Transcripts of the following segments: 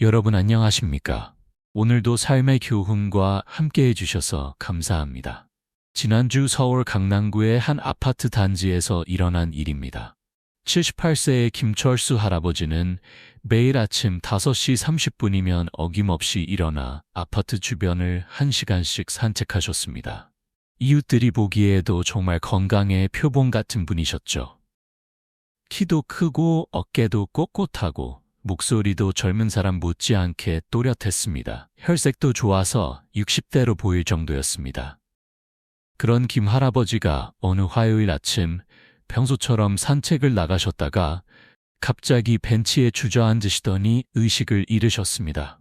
여러분 안녕하십니까? 오늘도 삶의 교훈과 함께 해주셔서 감사합니다. 지난주 서울 강남구의 한 아파트 단지에서 일어난 일입니다. 78세의 김철수 할아버지는 매일 아침 5시 30분이면 어김없이 일어나 아파트 주변을 1시간씩 산책하셨습니다. 이웃들이 보기에도 정말 건강의 표본 같은 분이셨죠. 키도 크고 어깨도 꼿꼿하고 목소리도 젊은 사람 못지않게 또렷했습니다. 혈색도 좋아서 60대로 보일 정도였습니다. 그런 김 할아버지가 어느 화요일 아침 평소처럼 산책을 나가셨다가 갑자기 벤치에 주저앉으시더니 의식을 잃으셨습니다.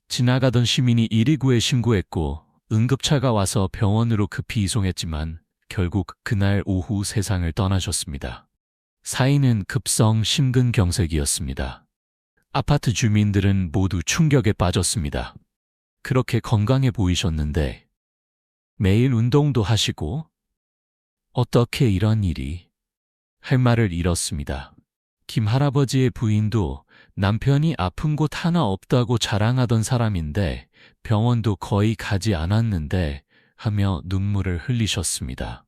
지나가던 시민이 119에 신고했고 응급차가 와서 병원으로 급히 이송했지만 결국 그날 오후 세상을 떠나셨습니다. 사인은 급성 심근경색이었습니다. 아파트 주민들은 모두 충격에 빠졌습니다. 그렇게 건강해 보이셨는데 매일 운동도 하시고 어떻게 이런 일이? 할 말을 잃었습니다. 김 할아버지의 부인도 남편이 아픈 곳 하나 없다고 자랑하던 사람인데 병원도 거의 가지 않았는데 하며 눈물을 흘리셨습니다.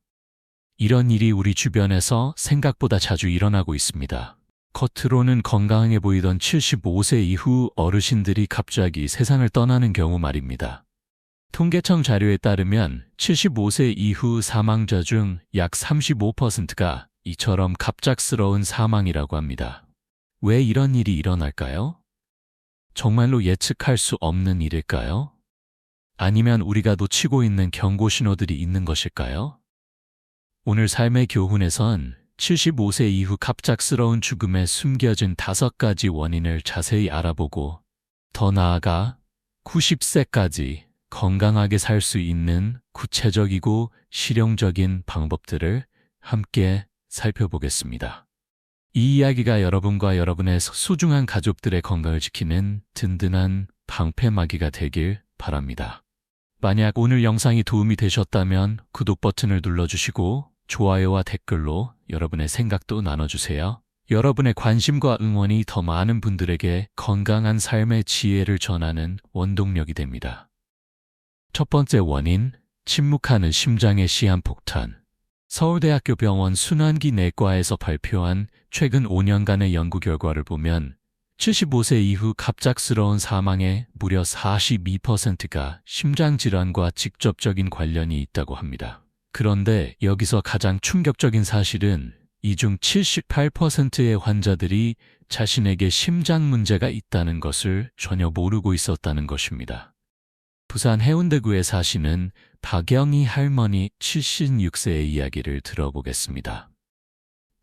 이런 일이 우리 주변에서 생각보다 자주 일어나고 있습니다. 겉으로는 건강해 보이던 75세 이후 어르신들이 갑자기 세상을 떠나는 경우 말입니다. 통계청 자료에 따르면 75세 이후 사망자 중 약 35%가 이처럼 갑작스러운 사망이라고 합니다. 왜 이런 일이 일어날까요? 정말로 예측할 수 없는 일일까요? 아니면 우리가 놓치고 있는 경고 신호들이 있는 것일까요? 오늘 삶의 교훈에선 75세 이후 갑작스러운 죽음에 숨겨진 5가지 원인을 자세히 알아보고 더 나아가 90세까지 건강하게 살 수 있는 구체적이고 실용적인 방법들을 함께 살펴보겠습니다. 이 이야기가 여러분과 여러분의 소중한 가족들의 건강을 지키는 든든한 방패막이가 되길 바랍니다. 만약 오늘 영상이 도움이 되셨다면 구독 버튼을 눌러주시고 좋아요와 댓글로 여러분의 생각도 나눠주세요. 여러분의 관심과 응원이 더 많은 분들에게 건강한 삶의 지혜를 전하는 원동력이 됩니다. 첫 번째 원인, 침묵하는 심장의 시한폭탄. 서울대학교 병원 순환기 내과에서 발표한 최근 5년간의 연구 결과를 보면 75세 이후 갑작스러운 사망의 무려 42%가 심장질환과 직접적인 관련이 있다고 합니다. 그런데 여기서 가장 충격적인 사실은 이 중 78%의 환자들이 자신에게 심장 문제가 있다는 것을 전혀 모르고 있었다는 것입니다. 부산 해운대구에 사시는 박영희 할머니 76세의 이야기를 들어보겠습니다.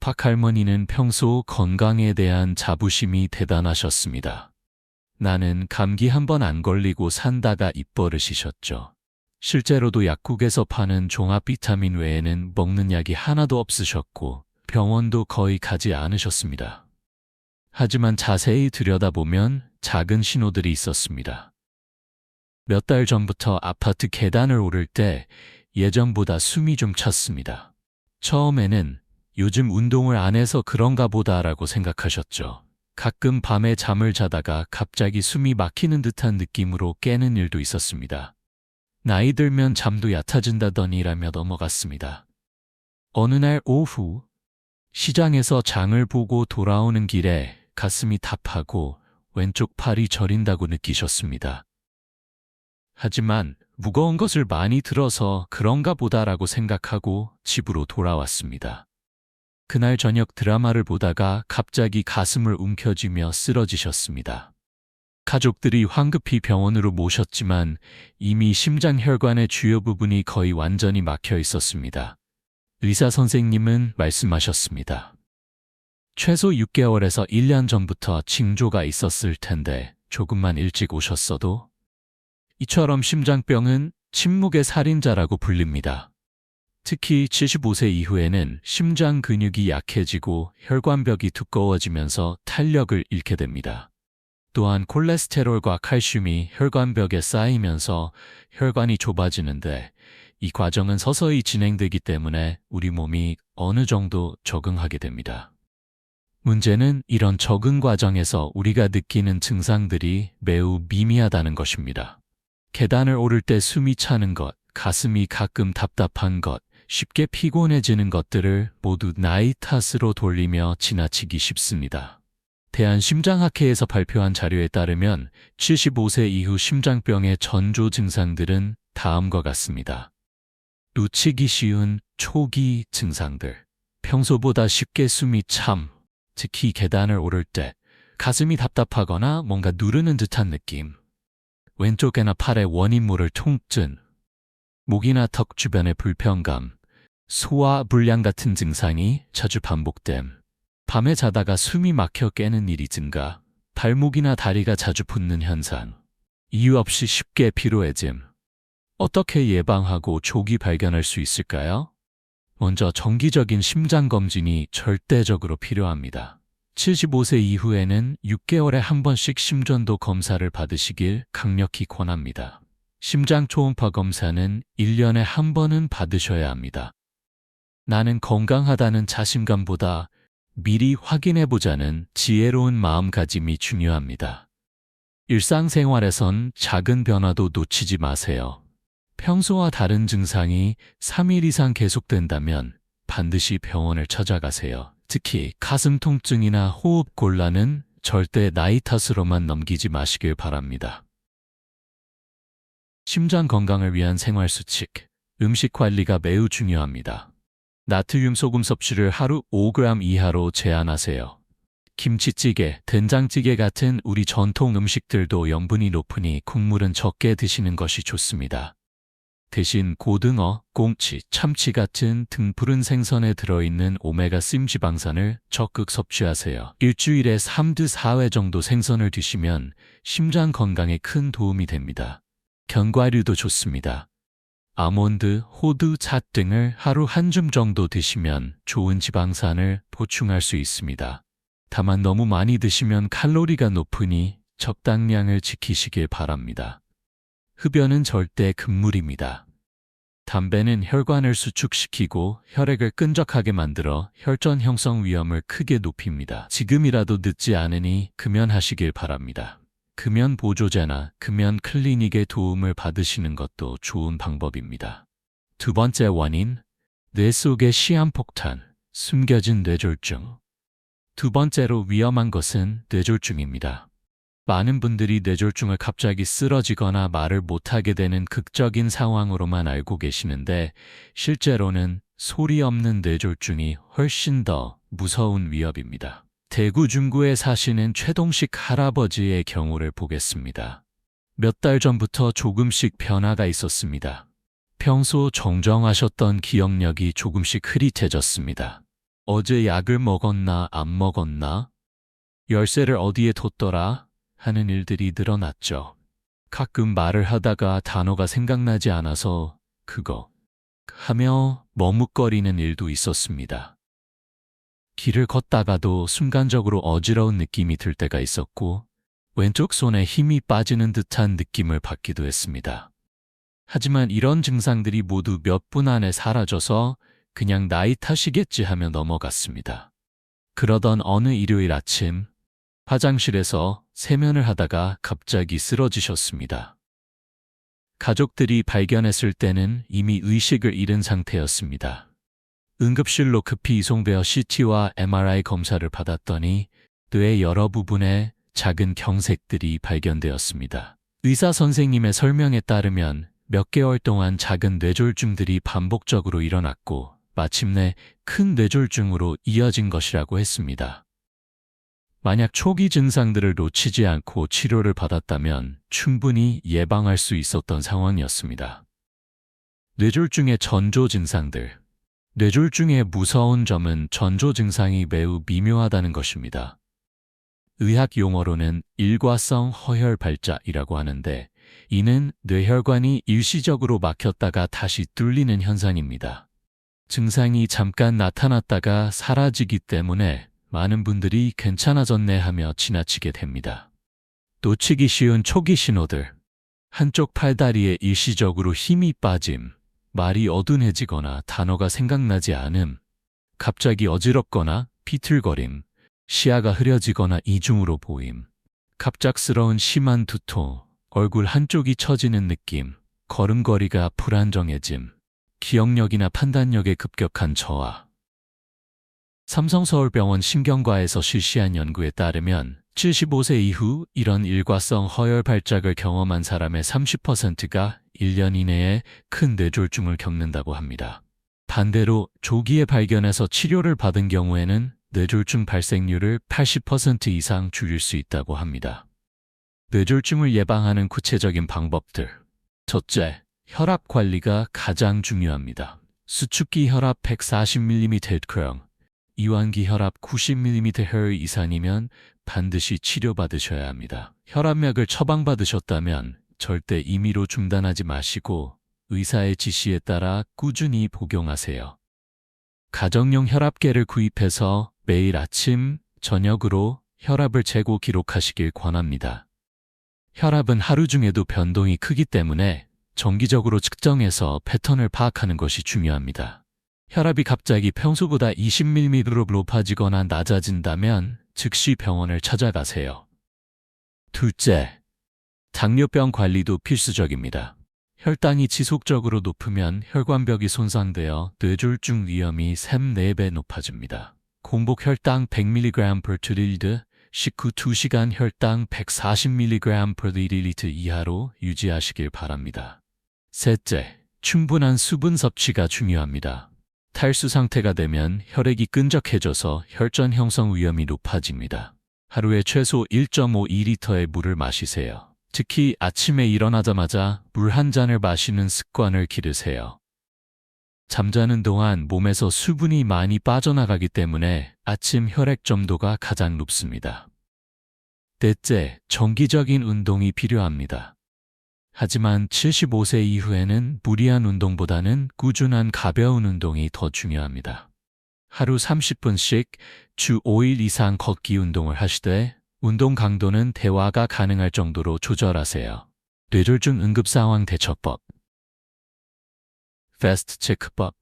박 할머니는 평소 건강에 대한 자부심이 대단하셨습니다. 나는 감기 한 번 안 걸리고 산다가 입버릇이셨죠. 실제로도 약국에서 파는 종합 비타민 외에는 먹는 약이 하나도 없으셨고 병원도 거의 가지 않으셨습니다. 하지만 자세히 들여다보면 작은 신호들이 있었습니다. 몇 달 전부터 아파트 계단을 오를 때 예전보다 숨이 좀 찼습니다. 처음에는 요즘 운동을 안 해서 그런가 보다라고 생각하셨죠. 가끔 밤에 잠을 자다가 갑자기 숨이 막히는 듯한 느낌으로 깨는 일도 있었습니다. 나이 들면 잠도 얕아진다더니라며 넘어갔습니다. 어느 날 오후 시장에서 장을 보고 돌아오는 길에 가슴이 답하고 왼쪽 팔이 저린다고 느끼셨습니다. 하지만 무거운 것을 많이 들어서 그런가 보다라고 생각하고 집으로 돌아왔습니다. 그날 저녁 드라마를 보다가 갑자기 가슴을 움켜쥐며 쓰러지셨습니다. 가족들이 황급히 병원으로 모셨지만 이미 심장혈관의 주요 부분이 거의 완전히 막혀 있었습니다. 의사 선생님은 말씀하셨습니다. 최소 6개월에서 1년 전부터 징조가 있었을 텐데 조금만 일찍 오셨어도. 이처럼 심장병은 침묵의 살인자라고 불립니다. 특히 75세 이후에는 심장 근육이 약해지고 혈관벽이 두꺼워지면서 탄력을 잃게 됩니다. 또한 콜레스테롤과 칼슘이 혈관벽에 쌓이면서 혈관이 좁아지는데 이 과정은 서서히 진행되기 때문에 우리 몸이 어느 정도 적응하게 됩니다. 문제는 이런 적응 과정에서 우리가 느끼는 증상들이 매우 미미하다는 것입니다. 계단을 오를 때 숨이 차는 것, 가슴이 가끔 답답한 것, 쉽게 피곤해지는 것들을 모두 나이 탓으로 돌리며 지나치기 쉽습니다. 대한심장학회에서 발표한 자료에 따르면 75세 이후 심장병의 전조 증상들은 다음과 같습니다. 놓치기 쉬운 초기 증상들. 평소보다 쉽게 숨이 참, 특히 계단을 오를 때 가슴이 답답하거나 뭔가 누르는 듯한 느낌. 왼쪽이나 팔의 원인모를 통증, 목이나 턱 주변의 불편감, 소화 불량 같은 증상이 자주 반복됨. 밤에 자다가 숨이 막혀 깨는 일이 증가, 발목이나 다리가 자주 붓는 현상, 이유 없이 쉽게 피로해짐. 어떻게 예방하고 조기 발견할 수 있을까요? 먼저 정기적인 심장검진이 절대적으로 필요합니다. 75세 이후에는 6개월에 한 번씩 심전도 검사를 받으시길 강력히 권합니다. 심장 초음파 검사는 1년에 한 번은 받으셔야 합니다. 나는 건강하다는 자신감보다 미리 확인해보자는 지혜로운 마음가짐이 중요합니다. 일상생활에선 작은 변화도 놓치지 마세요. 평소와 다른 증상이 3일 이상 계속된다면 반드시 병원을 찾아가세요. 특히 가슴 통증이나 호흡 곤란은 절대 나이 탓으로만 넘기지 마시길 바랍니다. 심장 건강을 위한 생활 수칙, 음식 관리가 매우 중요합니다. 나트륨 소금 섭취를 하루 5g 이하로 제한하세요. 김치찌개, 된장찌개 같은 우리 전통 음식들도 염분이 높으니 국물은 적게 드시는 것이 좋습니다. 대신 고등어, 꽁치, 참치 같은 등푸른 생선에 들어있는 오메가3 지방산을 적극 섭취하세요. 일주일에 3~4회 정도 생선을 드시면 심장 건강에 큰 도움이 됩니다. 견과류도 좋습니다. 아몬드, 호두, 잣 등을 하루 한 줌 정도 드시면 좋은 지방산을 보충할 수 있습니다. 다만 너무 많이 드시면 칼로리가 높으니 적당량을 지키시길 바랍니다. 흡연은 절대 금물입니다. 담배는 혈관을 수축시키고 혈액을 끈적하게 만들어 혈전 형성 위험을 크게 높입니다. 지금이라도 늦지 않으니 금연하시길 바랍니다. 금연 보조제나 금연 클리닉의 도움을 받으시는 것도 좋은 방법입니다. 두 번째 원인, 뇌 속의 시한폭탄, 숨겨진 뇌졸중. 두 번째로 위험한 것은 뇌졸중입니다. 많은 분들이 뇌졸중을 갑자기 쓰러지거나 말을 못하게 되는 극적인 상황으로만 알고 계시는데 실제로는 소리 없는 뇌졸중이 훨씬 더 무서운 위협입니다. 대구 중구에 사시는 최동식 할아버지의 경우를 보겠습니다. 몇 달 전부터 조금씩 변화가 있었습니다. 평소 정정하셨던 기억력이 조금씩 흐릿해졌습니다. 어제 약을 먹었나 안 먹었나? 열쇠를 어디에 뒀더라? 하는 일들이 늘어났죠. 가끔 말을 하다가 단어가 생각나지 않아서 그거 하며 머뭇거리는 일도 있었습니다. 길을 걷다가도 순간적으로 어지러운 느낌이 들 때가 있었고 왼쪽 손에 힘이 빠지는 듯한 느낌을 받기도 했습니다. 하지만 이런 증상들이 모두 몇 분 안에 사라져서 그냥 나이 탓이겠지 하며 넘어갔습니다. 그러던 어느 일요일 아침 화장실에서 세면을 하다가 갑자기 쓰러지셨습니다. 가족들이 발견했을 때는 이미 의식을 잃은 상태였습니다. 응급실로 급히 이송되어 CT와 MRI 검사를 받았더니 뇌의 여러 부분에 작은 경색들이 발견되었습니다. 의사 선생님의 설명에 따르면 몇 개월 동안 작은 뇌졸중들이 반복적으로 일어났고 마침내 큰 뇌졸중으로 이어진 것이라고 했습니다. 만약 초기 증상들을 놓치지 않고 치료를 받았다면 충분히 예방할 수 있었던 상황이었습니다. 뇌졸중의 전조 증상들. 뇌졸중의 무서운 점은 전조 증상이 매우 미묘하다는 것입니다. 의학 용어로는 일과성 허혈 발작이라고 하는데 이는 뇌혈관이 일시적으로 막혔다가 다시 뚫리는 현상입니다. 증상이 잠깐 나타났다가 사라지기 때문에 많은 분들이 괜찮아졌네 하며 지나치게 됩니다. 놓치기 쉬운 초기 신호들. 한쪽 팔다리에 일시적으로 힘이 빠짐, 말이 어둔해지거나 단어가 생각나지 않음, 갑자기 어지럽거나 비틀거림, 시야가 흐려지거나 이중으로 보임, 갑작스러운 심한 두통, 얼굴 한쪽이 처지는 느낌, 걸음걸이가 불안정해짐, 기억력이나 판단력의 급격한 저하. 삼성서울병원 신경과에서 실시한 연구에 따르면 75세 이후 이런 일과성 허혈 발작을 경험한 사람의 30%가 1년 이내에 큰 뇌졸중을 겪는다고 합니다. 반대로 조기에 발견해서 치료를 받은 경우에는 뇌졸중 발생률을 80% 이상 줄일 수 있다고 합니다. 뇌졸중을 예방하는 구체적인 방법들. 첫째, 혈압 관리가 가장 중요합니다. 수축기 혈압 140mm형, 이완기 혈압 90mmH 이상이면 반드시 치료받으셔야 합니다. 혈압약을 처방받으셨다면 절대 임의로 중단하지 마시고 의사의 지시에 따라 꾸준히 복용하세요. 가정용 혈압계를 구입해서 매일 아침, 저녁으로 혈압을 재고 기록하시길 권합니다. 혈압은 하루 중에도 변동이 크기 때문에 정기적으로 측정해서 패턴을 파악하는 것이 중요합니다. 혈압이 갑자기 평소보다 20mm로 높아지거나 낮아진다면 즉시 병원을 찾아가세요. 둘째, 당뇨병 관리도 필수적입니다. 혈당이 지속적으로 높으면 혈관벽이 손상되어 뇌졸중 위험이 3-4배 높아집니다. 공복 혈당 100mg/ml, 식후 2시간 혈당 140mg/ml 이하로 유지하시길 바랍니다. 셋째, 충분한 수분 섭취가 중요합니다. 탈수 상태가 되면 혈액이 끈적해져서 혈전 형성 위험이 높아집니다. 하루에 최소 1.5-2리터의 물을 마시세요. 특히 아침에 일어나자마자 물 한 잔을 마시는 습관을 기르세요. 잠자는 동안 몸에서 수분이 많이 빠져나가기 때문에 아침 혈액 점도가 가장 높습니다. 넷째, 정기적인 운동이 필요합니다. 하지만 75세 이후에는 무리한 운동보다는 꾸준한 가벼운 운동이 더 중요합니다. 하루 30분씩 주 5일 이상 걷기 운동을 하시되 운동 강도는 대화가 가능할 정도로 조절하세요. 뇌졸중 응급상황 대처법. 패스트 체크법.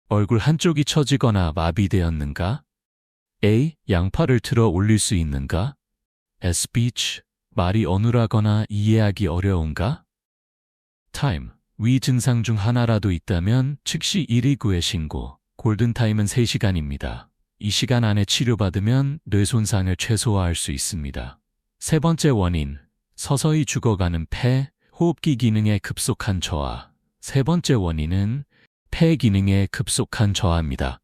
얼굴 한쪽이 처지거나 마비되었는가? A. 양팔을 들어 올릴 수 있는가? Speech. 말이 어눌하거나 이해하기 어려운가? 타임. 위 증상 중 하나라도 있다면 즉시 119에 신고. 골든타임은 3시간입니다. 이 시간 안에 치료받으면 뇌 손상을 최소화할 수 있습니다. 세 번째 원인. 서서히 죽어가는 폐, 호흡기 기능의 급속한 저하. 세 번째 원인은 폐 기능의 급속한 저하입니다.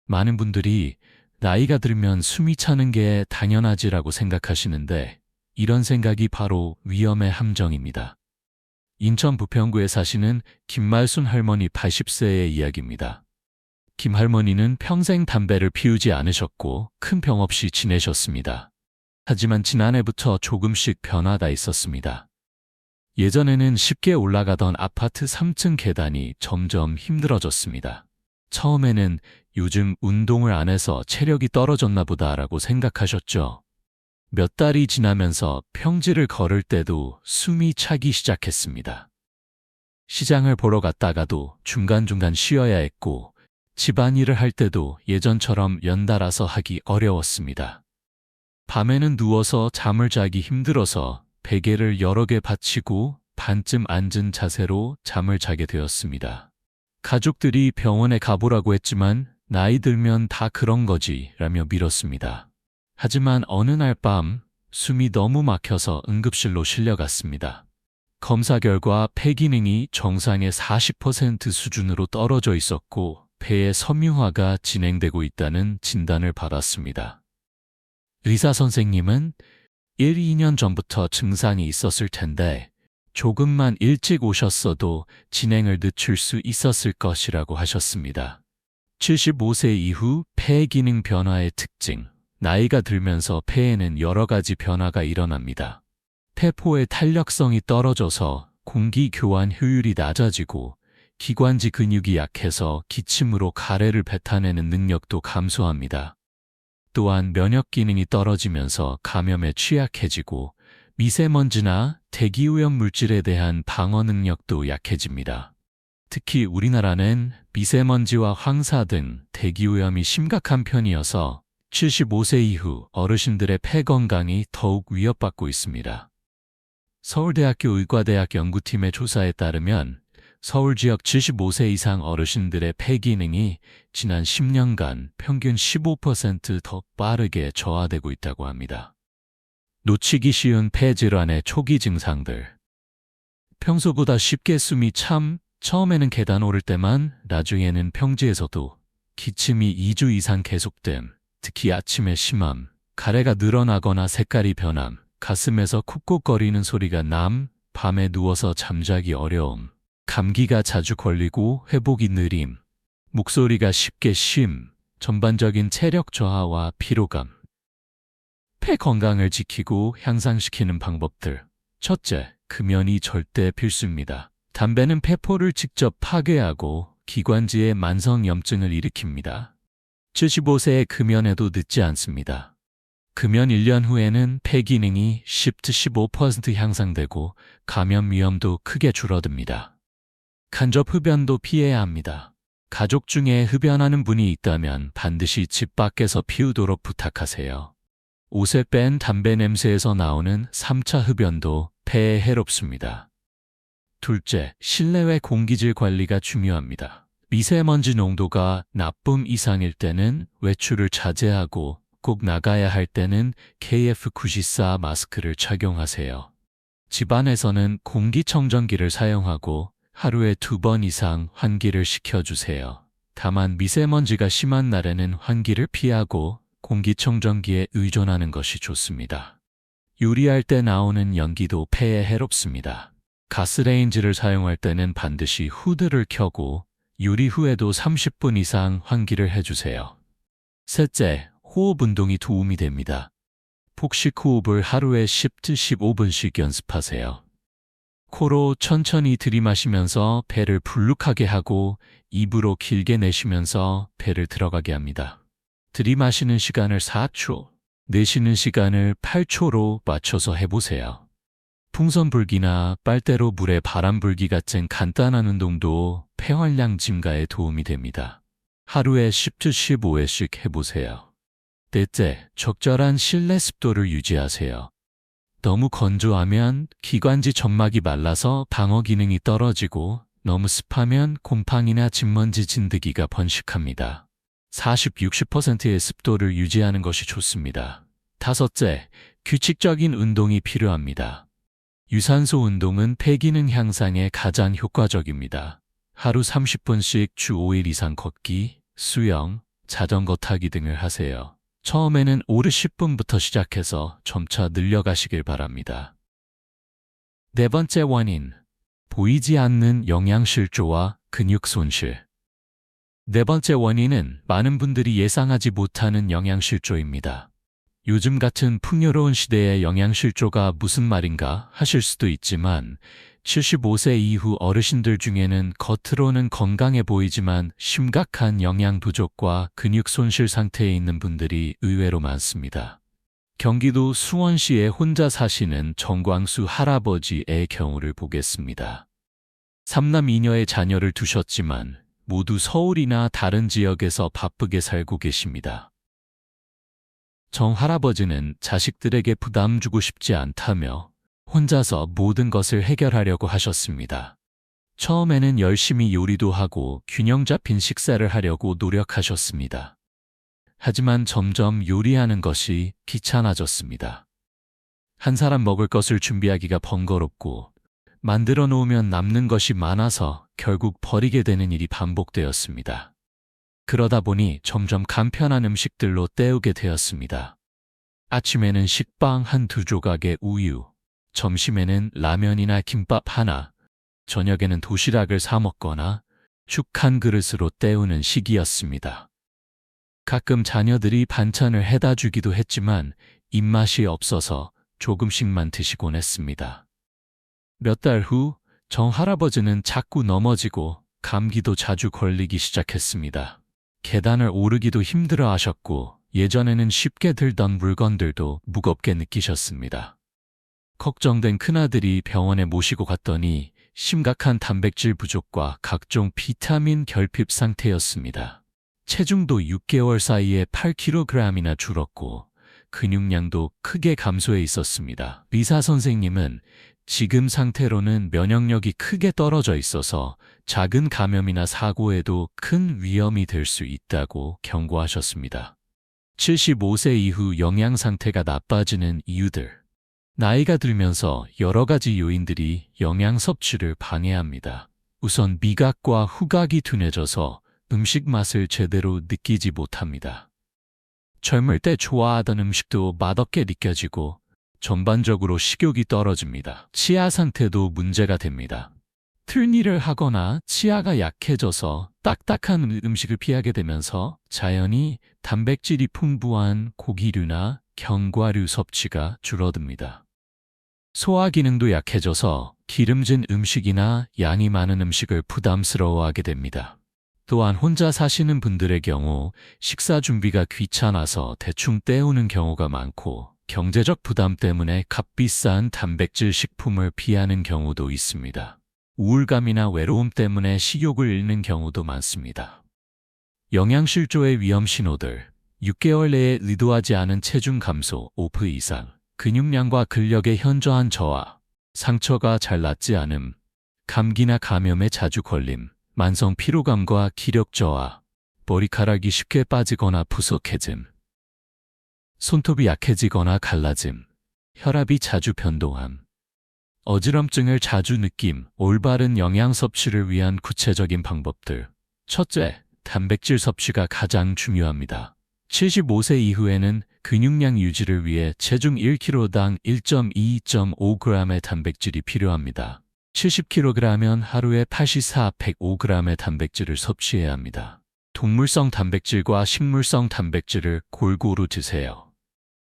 많은 분들이 나이가 들면 숨이 차는 게 당연하지라고 생각하시는데 이런 생각이 바로 위험의 함정입니다. 인천 부평구에 사시는 김말순 할머니 80세의 이야기입니다. 김 할머니는 평생 담배를 피우지 않으셨고 큰 병 없이 지내셨습니다. 하지만 지난해부터 조금씩 변화가 있었습니다. 예전에는 쉽게 올라가던 아파트 3층 계단이 점점 힘들어졌습니다. 처음에는 요즘 운동을 안 해서 체력이 떨어졌나 보다라고 생각하셨죠. 몇 달이 지나면서 평지를 걸을 때도 숨이 차기 시작했습니다. 시장을 보러 갔다가도 중간중간 쉬어야 했고 집안일을 할 때도 예전처럼 연달아서 하기 어려웠습니다. 밤에는 누워서 잠을 자기 힘들어서 베개를 여러 개 받치고 반쯤 앉은 자세로 잠을 자게 되었습니다. 가족들이 병원에 가보라고 했지만 나이 들면 다 그런 거지 라며 미뤘습니다. 하지만 어느 날 밤 숨이 너무 막혀서 응급실로 실려갔습니다. 검사 결과 폐 기능이 정상의 40% 수준으로 떨어져 있었고 폐의 섬유화가 진행되고 있다는 진단을 받았습니다. 의사 선생님은 1-2년 전부터 증상이 있었을 텐데 조금만 일찍 오셨어도 진행을 늦출 수 있었을 것이라고 하셨습니다. 75세 이후 폐 기능 변화의 특징. 나이가 들면서 폐에는 여러 가지 변화가 일어납니다. 폐포의 탄력성이 떨어져서 공기 교환 효율이 낮아지고 기관지 근육이 약해서 기침으로 가래를 뱉어내는 능력도 감소합니다. 또한 면역 기능이 떨어지면서 감염에 취약해지고 미세먼지나 대기오염 물질에 대한 방어 능력도 약해집니다. 특히 우리나라는 미세먼지와 황사 등 대기오염이 심각한 편이어서 75세 이후 어르신들의 폐 건강이 더욱 위협받고 있습니다. 서울대학교 의과대학 연구팀의 조사에 따르면 서울 지역 75세 이상 어르신들의 폐 기능이 지난 10년간 평균 15% 더 빠르게 저하되고 있다고 합니다. 놓치기 쉬운 폐 질환의 초기 증상들. 평소보다 쉽게 숨이 참, 처음에는 계단 오를 때만, 나중에는 평지에서도 기침이 2주 이상 계속됨, 특히 아침에 심함, 가래가 늘어나거나 색깔이 변함, 가슴에서 쿡쿡거리는 소리가 남, 밤에 누워서 잠자기 어려움, 감기가 자주 걸리고 회복이 느림, 목소리가 쉽게 쉼, 전반적인 체력 저하와 피로감. 폐 건강을 지키고 향상시키는 방법들. 첫째, 금연이 절대 필수입니다. 담배는 폐포를 직접 파괴하고 기관지에 만성염증을 일으킵니다. 75세에 금연해도 늦지 않습니다. 금연 1년 후에는 폐 기능이 10-15% 향상되고 감염 위험도 크게 줄어듭니다. 간접 흡연도 피해야 합니다. 가족 중에 흡연하는 분이 있다면 반드시 집 밖에서 피우도록 부탁하세요. 옷에 뺀 담배 냄새에서 나오는 3차 흡연도 폐에 해롭습니다. 둘째, 실내외 공기질 관리가 중요합니다. 미세먼지 농도가 나쁨 이상일 때는 외출을 자제하고 꼭 나가야 할 때는 KF94 마스크를 착용하세요. 집안에서는 공기청정기를 사용하고 하루에 2번 이상 환기를 시켜주세요. 다만 미세먼지가 심한 날에는 환기를 피하고 공기청정기에 의존하는 것이 좋습니다. 요리할 때 나오는 연기도 폐에 해롭습니다. 가스레인지를 사용할 때는 반드시 후드를 켜고 요리 후에도 30분 이상 환기를 해주세요. 셋째, 호흡 운동이 도움이 됩니다. 복식 호흡을 하루에 10-15분씩 연습하세요. 코로 천천히 들이마시면서 배를 불룩하게 하고 입으로 길게 내쉬면서 배를 들어가게 합니다. 들이마시는 시간을 4초, 내쉬는 시간을 8초로 맞춰서 해보세요. 풍선 불기나 빨대로 물에 바람 불기 같은 간단한 운동도 폐활량 증가에 도움이 됩니다. 하루에 10-15회씩 해보세요. 넷째, 적절한 실내 습도를 유지하세요. 너무 건조하면 기관지 점막이 말라서 방어 기능이 떨어지고 너무 습하면 곰팡이나 진먼지 진드기가 번식합니다. 40-60%의 습도를 유지하는 것이 좋습니다. 다섯째, 규칙적인 운동이 필요합니다. 유산소 운동은 폐 기능 향상에 가장 효과적입니다. 하루 30분씩 주 5일 이상 걷기, 수영, 자전거 타기 등을 하세요. 처음에는 5-10분부터 시작해서 점차 늘려가시길 바랍니다. 네 번째 원인, 보이지 않는 영양실조와 근육 손실. 네 번째 원인은 많은 분들이 예상하지 못하는 영양실조입니다. 요즘 같은 풍요로운 시대에 영양실조가 무슨 말인가 하실 수도 있지만 75세 이후 어르신들 중에는 겉으로는 건강해 보이지만 심각한 영양 부족과 근육 손실 상태에 있는 분들이 의외로 많습니다. 경기도 수원시에 혼자 사시는 정광수 할아버지의 경우를 보겠습니다. 3남 2녀의 자녀를 두셨지만 모두 서울이나 다른 지역에서 바쁘게 살고 계십니다. 정 할아버지는 자식들에게 부담 주고 싶지 않다며 혼자서 모든 것을 해결하려고 하셨습니다. 처음에는 열심히 요리도 하고 균형 잡힌 식사를 하려고 노력하셨습니다. 하지만 점점 요리하는 것이 귀찮아졌습니다. 한 사람 먹을 것을 준비하기가 번거롭고 만들어 놓으면 남는 것이 많아서 결국 버리게 되는 일이 반복되었습니다. 그러다 보니 점점 간편한 음식들로 때우게 되었습니다. 아침에는 식빵 1-2조각에 우유, 점심에는 라면이나 김밥 하나, 저녁에는 도시락을 사 먹거나 죽 한 그릇으로 때우는 시기였습니다. 가끔 자녀들이 반찬을 해다 주기도 했지만 입맛이 없어서 조금씩만 드시곤 했습니다. 몇 달 후 정 할아버지는 자꾸 넘어지고 감기도 자주 걸리기 시작했습니다. 계단을 오르기도 힘들어 하셨고 예전에는 쉽게 들던 물건들도 무겁게 느끼셨습니다. 걱정된 큰아들이 병원에 모시고 갔더니 심각한 단백질 부족과 각종 비타민 결핍 상태였습니다. 체중도 6개월 사이에 8kg이나 줄었고 근육량도 크게 감소해 있었습니다. 의사 선생님은 지금 상태로는 면역력이 크게 떨어져 있어서 작은 감염이나 사고에도 큰 위험이 될 수 있다고 경고하셨습니다. 75세 이후 영양 상태가 나빠지는 이유들. 나이가 들면서 여러 가지 요인들이 영양 섭취를 방해합니다. 우선 미각과 후각이 둔해져서 음식 맛을 제대로 느끼지 못합니다. 젊을 때 좋아하던 음식도 맛없게 느껴지고 전반적으로 식욕이 떨어집니다. 치아 상태도 문제가 됩니다. 틀니를 하거나 치아가 약해져서 딱딱한 음식을 피하게 되면서 자연히 단백질이 풍부한 고기류나 견과류 섭취가 줄어듭니다. 소화 기능도 약해져서 기름진 음식이나 양이 많은 음식을 부담스러워하게 됩니다. 또한 혼자 사시는 분들의 경우 식사 준비가 귀찮아서 대충 때우는 경우가 많고 경제적 부담 때문에 값비싼 단백질 식품을 피하는 경우도 있습니다. 우울감이나 외로움 때문에 식욕을 잃는 경우도 많습니다. 영양실조의 위험 신호들. 6개월 내에 의도하지 않은 체중 감소 5% 이상, 근육량과 근력의 현저한 저하, 상처가 잘 낫지 않음, 감기나 감염에 자주 걸림, 만성 피로감과 기력 저하, 머리카락이 쉽게 빠지거나 푸석해짐, 손톱이 약해지거나 갈라짐, 혈압이 자주 변동함, 어지럼증을 자주 느낌. 올바른 영양 섭취를 위한 구체적인 방법들. 첫째, 단백질 섭취가 가장 중요합니다. 75세 이후에는 근육량 유지를 위해 체중 1kg당 1.2.5g의 단백질이 필요합니다. 70kg면 하루에 84, 105g의 단백질을 섭취해야 합니다. 동물성 단백질과 식물성 단백질을 골고루 드세요.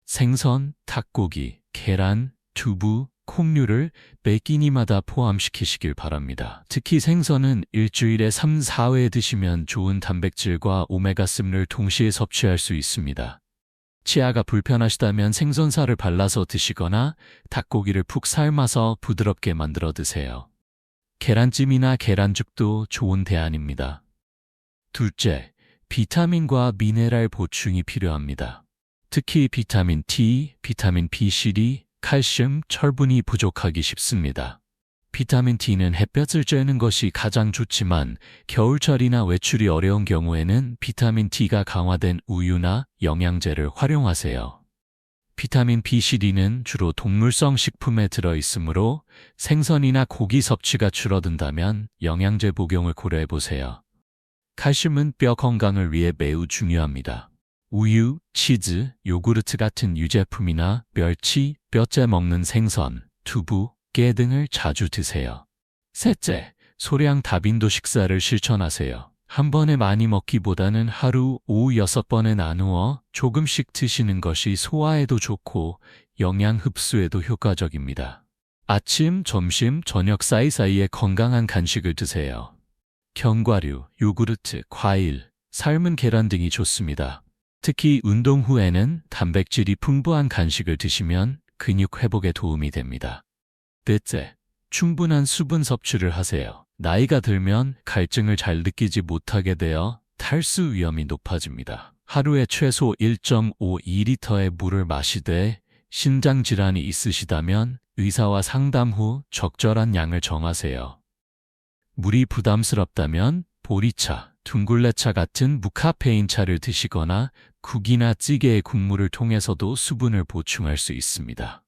생선, 닭고기, 계란, 두부, 콩류를 매 끼니마다 포함시키시길 바랍니다. 특히 생선은 일주일에 3, 4회 드시면 좋은 단백질과 오메가3를 동시에 섭취할 수 있습니다. 치아가 불편하시다면 생선살을 발라서 드시거나 닭고기를 푹 삶아서 부드럽게 만들어 드세요. 계란찜이나 계란죽도 좋은 대안입니다. 둘째, 비타민과 미네랄 보충이 필요합니다. 특히 비타민 D, 비타민 B12, 칼슘, 철분이 부족하기 쉽습니다. 비타민 D는 햇볕을 쬐는 것이 가장 좋지만 겨울철이나 외출이 어려운 경우에는 비타민 D가 강화된 우유나 영양제를 활용하세요. 비타민 B12는 주로 동물성 식품에 들어있으므로 생선이나 고기 섭취가 줄어든다면 영양제 복용을 고려해보세요. 칼슘은 뼈 건강을 위해 매우 중요합니다. 우유, 치즈, 요구르트 같은 유제품이나 멸치, 뼈째 먹는 생선, 두부, 깨 등을 자주 드세요. 셋째, 소량 다빈도 식사를 실천하세요. 한 번에 많이 먹기보다는 하루 오후 6번에 나누어 조금씩 드시는 것이 소화에도 좋고 영양 흡수에도 효과적입니다. 아침, 점심, 저녁 사이사이에 건강한 간식을 드세요. 견과류, 요구르트, 과일, 삶은 계란 등이 좋습니다. 특히 운동 후에는 단백질이 풍부한 간식을 드시면 근육 회복에 도움이 됩니다. 넷째, 충분한 수분 섭취를 하세요. 나이가 들면 갈증을 잘 느끼지 못하게 되어 탈수 위험이 높아집니다. 하루에 최소 1.52리터의 물을 마시되 신장 질환이 있으시다면 의사와 상담 후 적절한 양을 정하세요. 물이 부담스럽다면 보리차, 둥글레차 같은 무카페인 차를 드시거나 국이나 찌개의 국물을 통해서도 수분을 보충할 수 있습니다.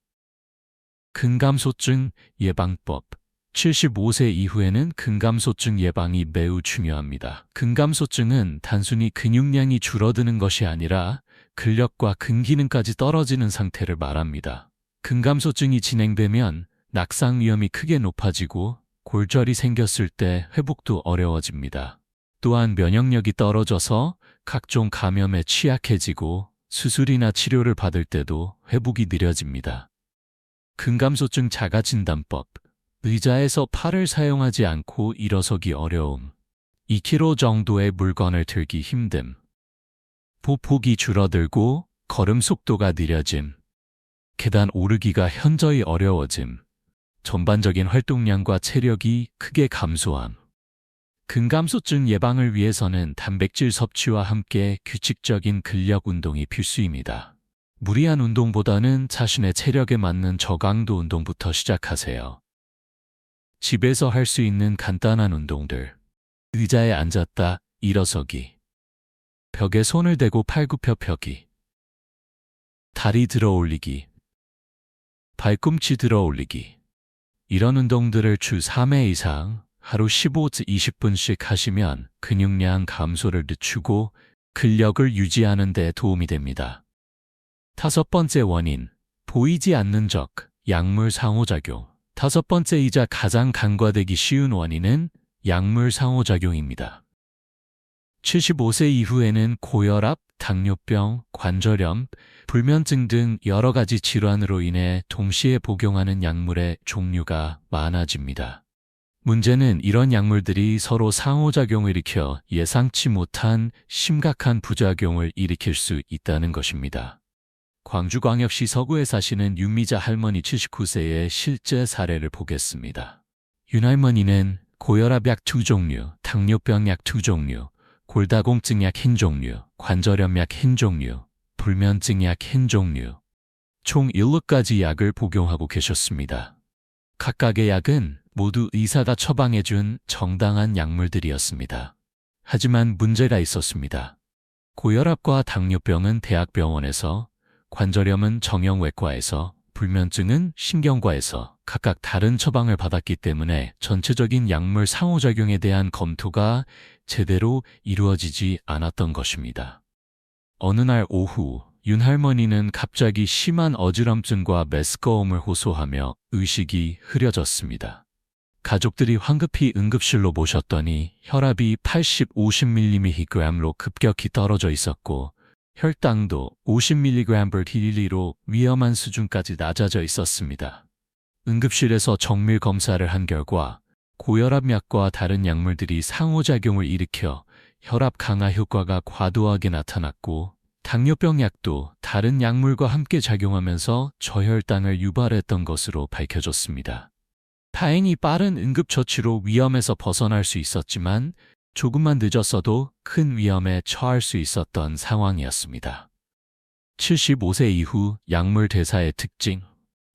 근감소증 예방법. 75세 이후에는 근감소증 예방이 매우 중요합니다. 근감소증은 단순히 근육량이 줄어드는 것이 아니라 근력과 근기능까지 떨어지는 상태를 말합니다. 근감소증이 진행되면 낙상 위험이 크게 높아지고 골절이 생겼을 때 회복도 어려워집니다. 또한 면역력이 떨어져서 각종 감염에 취약해지고 수술이나 치료를 받을 때도 회복이 느려집니다. 근감소증 자가진단법. 의자에서 팔을 사용하지 않고 일어서기 어려움. 2kg 정도의 물건을 들기 힘듦. 보폭이 줄어들고 걸음 속도가 느려짐. 계단 오르기가 현저히 어려워짐. 전반적인 활동량과 체력이 크게 감소함. 근감소증 예방을 위해서는 단백질 섭취와 함께 규칙적인 근력 운동이 필수입니다. 무리한 운동보다는 자신의 체력에 맞는 저강도 운동부터 시작하세요. 집에서 할 수 있는 간단한 운동들. 의자에 앉았다 일어서기. 벽에 손을 대고 팔굽혀 펴기. 다리 들어 올리기. 발꿈치 들어 올리기. 이런 운동들을 주 3회 이상 하루 15-20분씩 하시면 근육량 감소를 늦추고 근력을 유지하는 데 도움이 됩니다. 5번째 원인, 보이지 않는 적, 약물 상호작용. 5번째이자 가장 간과되기 쉬운 원인은 약물 상호작용입니다. 75세 이후에는 고혈압, 당뇨병, 관절염, 불면증 등 여러 가지 질환으로 인해 동시에 복용하는 약물의 종류가 많아집니다. 문제는 이런 약물들이 서로 상호작용을 일으켜 예상치 못한 심각한 부작용을 일으킬 수 있다는 것입니다. 광주광역시 서구에 사시는 윤미자 할머니 79세의 실제 사례를 보겠습니다. 윤 할머니는 고혈압 약 2종류, 당뇨병 약 2종류, 골다공증 약 1종류, 관절염 약 1종류, 불면증 약 1종류, 총 7가지 약을 복용하고 계셨습니다. 각각의 약은 모두 의사가 처방해준 정당한 약물들이었습니다. 하지만 문제가 있었습니다. 고혈압과 당뇨병은 대학병원에서, 관절염은 정형외과에서, 불면증은 신경과에서 각각 다른 처방을 받았기 때문에 전체적인 약물 상호작용에 대한 검토가 제대로 이루어지지 않았던 것입니다. 어느 날 오후, 윤 할머니는 갑자기 심한 어지럼증과 메스꺼움을 호소하며 의식이 흐려졌습니다. 가족들이 황급히 응급실로 모셨더니 혈압이 80-50mg/로 급격히 떨어져 있었고 혈당도 50mg/dl로 위험한 수준까지 낮아져 있었습니다. 응급실에서 정밀 검사를 한 결과 고혈압 약과 다른 약물들이 상호작용을 일으켜 혈압 강화 효과가 과도하게 나타났고 당뇨병 약도 다른 약물과 함께 작용하면서 저혈당을 유발했던 것으로 밝혀졌습니다. 다행히 빠른 응급처치로 위험에서 벗어날 수 있었지만 조금만 늦었어도 큰 위험에 처할 수 있었던 상황이었습니다. 75세 이후 약물 대사의 특징.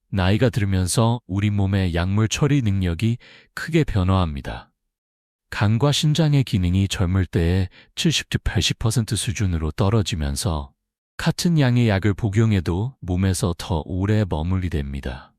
나이가 들면서 우리 몸의 약물 처리 능력이 크게 변화합니다. 간과 신장의 기능이 젊을 때의 70-80% 수준으로 떨어지면서 같은 양의 약을 복용해도 몸에서 더 오래 머물게 됩니다.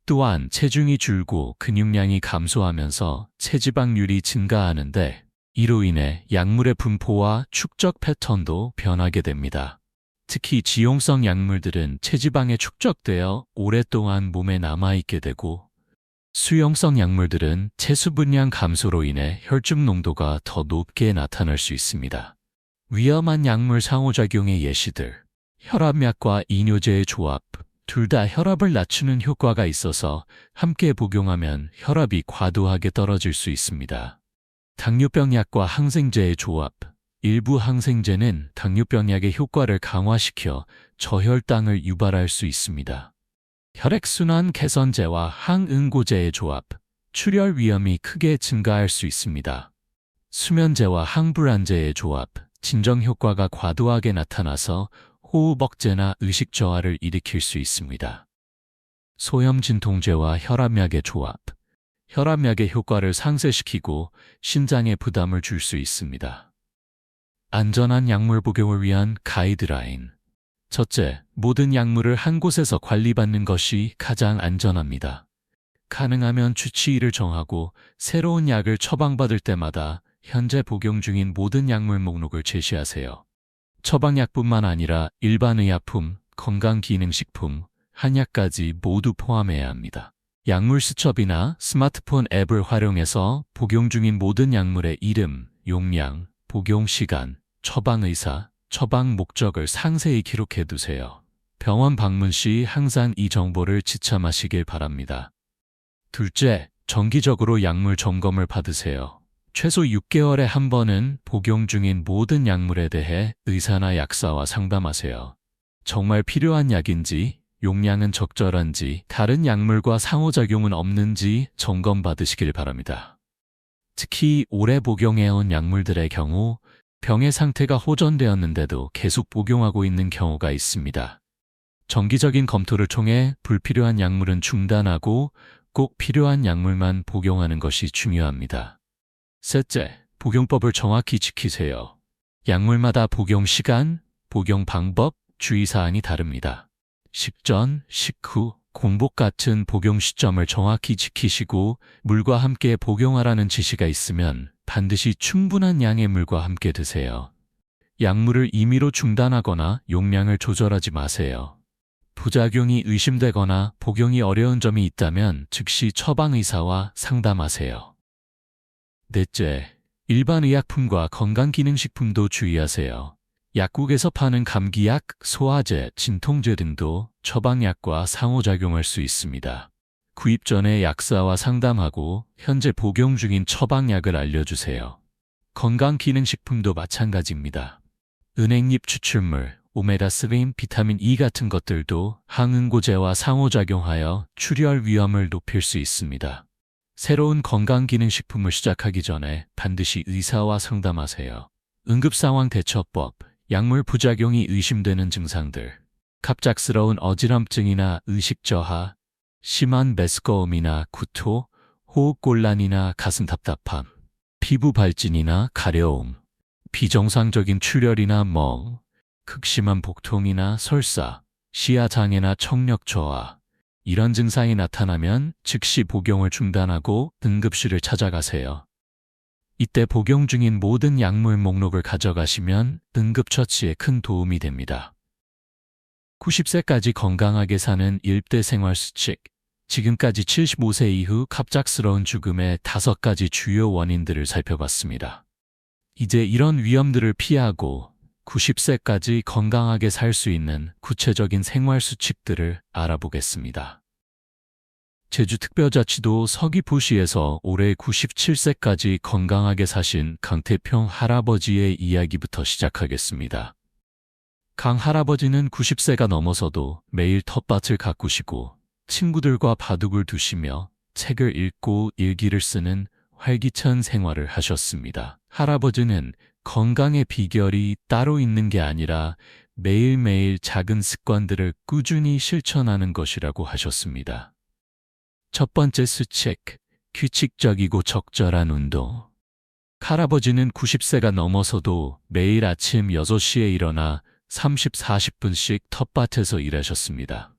또한 체중이 줄고 근육량이 감소하면서 체지방률이 증가하는데 이로 인해 약물의 분포와 축적 패턴도 변하게 됩니다. 특히 지용성 약물들은 체지방에 축적되어 오랫동안 몸에 남아있게 되고 수용성 약물들은 체수분량 감소로 인해 혈중 농도가 더 높게 나타날 수 있습니다. 위험한 약물 상호작용의 예시들. 혈압약과 이뇨제의 조합. 둘 다 혈압을 낮추는 효과가 있어서 함께 복용하면 혈압이 과도하게 떨어질 수 있습니다. 당뇨병 약과 항생제의 조합. 일부 항생제는 당뇨병 약의 효과를 강화시켜 저혈당을 유발할 수 있습니다. 혈액순환 개선제와 항응고제의 조합. 출혈 위험이 크게 증가할 수 있습니다. 수면제와 항불안제의 조합. 진정 효과가 과도하게 나타나서 호흡 억제나 의식 저하를 일으킬 수 있습니다. 소염 진통제와 혈압약의 조합. 혈압약의 효과를 상쇄시키고 신장에 부담을 줄 수 있습니다. 안전한 약물 복용을 위한 가이드라인. 첫째, 모든 약물을 한 곳에서 관리받는 것이 가장 안전합니다. 가능하면 주치의를 정하고 새로운 약을 처방받을 때마다 현재 복용 중인 모든 약물 목록을 제시하세요. 처방약뿐만 아니라 일반 의약품, 건강기능식품, 한약까지 모두 포함해야 합니다. 약물 수첩이나 스마트폰 앱을 활용해서 복용 중인 모든 약물의 이름, 용량, 복용 시간, 처방의사, 처방 목적을 상세히 기록해 두세요. 병원 방문 시 항상 이 정보를 지참하시길 바랍니다. 둘째, 정기적으로 약물 점검을 받으세요. 최소 6개월에 한 번은 복용 중인 모든 약물에 대해 의사나 약사와 상담하세요. 정말 필요한 약인지, 용량은 적절한지, 다른 약물과 상호작용은 없는지 점검받으시길 바랍니다. 특히 오래 복용해온 약물들의 경우 병의 상태가 호전되었는데도 계속 복용하고 있는 경우가 있습니다. 정기적인 검토를 통해 불필요한 약물은 중단하고 꼭 필요한 약물만 복용하는 것이 중요합니다. 셋째, 복용법을 정확히 지키세요. 약물마다 복용 시간, 복용 방법, 주의사항이 다릅니다. 식전, 식후, 공복 같은 복용 시점을 정확히 지키시고 물과 함께 복용하라는 지시가 있으면 반드시 충분한 양의 물과 함께 드세요. 약물을 임의로 중단하거나 용량을 조절하지 마세요. 부작용이 의심되거나 복용이 어려운 점이 있다면 즉시 처방의사와 상담하세요. 넷째, 일반 의약품과 건강기능식품도 주의하세요. 약국에서 파는 감기약, 소화제, 진통제 등도 처방약과 상호작용할 수 있습니다. 구입 전에 약사와 상담하고 현재 복용 중인 처방약을 알려주세요. 건강기능식품도 마찬가지입니다. 은행잎 추출물, 오메가3, 비타민 E 같은 것들도 항응고제와 상호작용하여 출혈 위험을 높일 수 있습니다. 새로운 건강기능식품을 시작하기 전에 반드시 의사와 상담하세요. 응급상황 대처법, 약물 부작용이 의심되는 증상들, 갑작스러운 어지럼증이나 의식저하, 심한 메스꺼움이나 구토, 호흡곤란이나 가슴 답답함, 피부 발진이나 가려움, 비정상적인 출혈이나 멍, 극심한 복통이나 설사, 시야장애나 청력 저하, 이런 증상이 나타나면 즉시 복용을 중단하고 응급실을 찾아가세요. 이때 복용 중인 모든 약물 목록을 가져가시면 응급처치에 큰 도움이 됩니다. 90세까지 건강하게 사는 1대 생활수칙. 지금까지 75세 이후 갑작스러운 죽음의 5가지 주요 원인들을 살펴봤습니다. 이제 이런 위험들을 피하고 90세까지 건강하게 살 수 있는 구체적인 생활수칙들을 알아보겠습니다. 제주특별자치도 서귀포시에서 올해 97세까지 건강하게 사신 강태평 할아버지의 이야기부터 시작하겠습니다. 강 할아버지는 90세가 넘어서도 매일 텃밭을 가꾸시고 친구들과 바둑을 두시며 책을 읽고 일기를 쓰는 활기찬 생활을 하셨습니다. 할아버지는 건강의 비결이 따로 있는 게 아니라 매일매일 작은 습관들을 꾸준히 실천하는 것이라고 하셨습니다. 첫 번째 수칙, 규칙적이고 적절한 운동. 할아버지는 90세가 넘어서도 매일 아침 6시에 일어나 30, 40분씩 텃밭에서 일하셨습니다.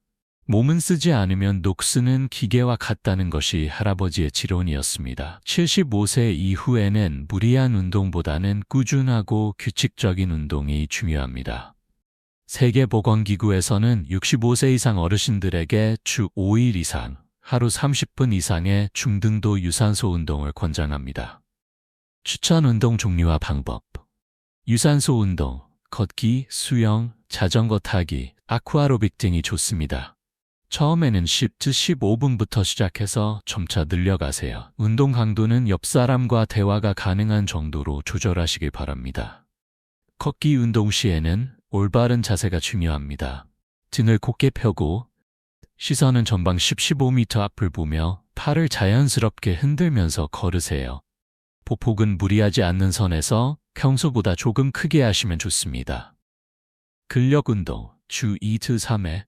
몸은 쓰지 않으면 녹쓰는 기계와 같다는 것이 할아버지의 지론이었습니다. 75세 이후에는 무리한 운동보다는 꾸준하고 규칙적인 운동이 중요합니다. 세계보건기구에서는 65세 이상 어르신들에게 주 5일 이상, 하루 30분 이상의 중등도 유산소 운동을 권장합니다. 추천 운동 종류와 방법. 유산소 운동, 걷기, 수영, 자전거 타기, 아쿠아로빅 등이 좋습니다. 처음에는 10-15분부터 시작해서 점차 늘려가세요. 운동 강도는 옆 사람과 대화가 가능한 정도로 조절하시길 바랍니다. 걷기 운동 시에는 올바른 자세가 중요합니다. 등을 곧게 펴고 시선은 전방 10-15m 앞을 보며 팔을 자연스럽게 흔들면서 걸으세요. 보폭은 무리하지 않는 선에서 평소보다 조금 크게 하시면 좋습니다. 근력 운동 주 2-3회.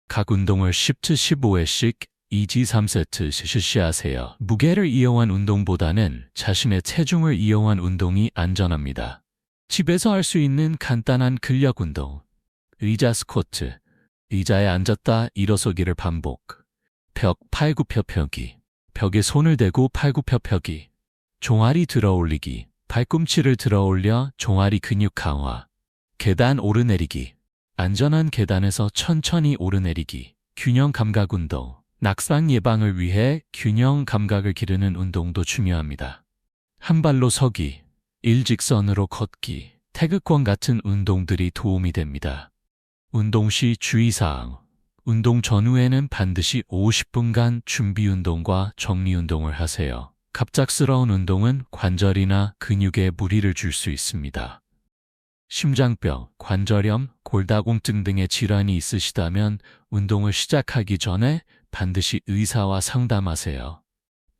각 운동을 10-15회씩 2-3세트 실시하세요. 무게를 이용한 운동보다는 자신의 체중을 이용한 운동이 안전합니다. 집에서 할 수 있는 간단한 근력 운동. 의자 스쿼트. 의자에 앉았다 일어서기를 반복. 벽 팔굽혀 펴기. 벽에 손을 대고 팔굽혀 펴기. 종아리 들어 올리기. 발꿈치를 들어 올려 종아리 근육 강화. 계단 오르내리기. 안전한 계단에서 천천히 오르내리기. 균형 감각 운동. 낙상 예방을 위해 균형 감각을 기르는 운동도 중요합니다. 한 발로 서기, 일직선으로 걷기, 태극권 같은 운동들이 도움이 됩니다. 운동 시 주의사항. 운동 전후에는 반드시 50분간 준비 운동과 정리 운동을 하세요. 갑작스러운 운동은 관절이나 근육에 무리를 줄 수 있습니다. 심장병, 관절염, 골다공증 등의 질환이 있으시다면 운동을 시작하기 전에 반드시 의사와 상담하세요.